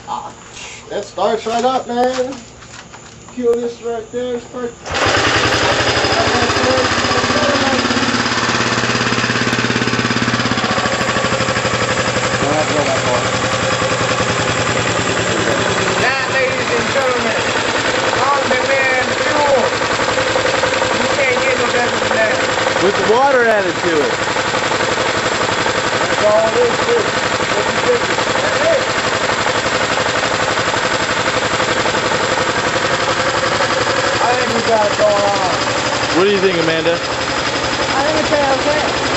That starts right up, man. Cue this right there. Start. That, ladies and gentlemen, on-demand fuel. You can't get no better than that. With the water added to it. That's all it is, too. Hey. I think we got it going on. What do you think, Amanda? I think it's okay.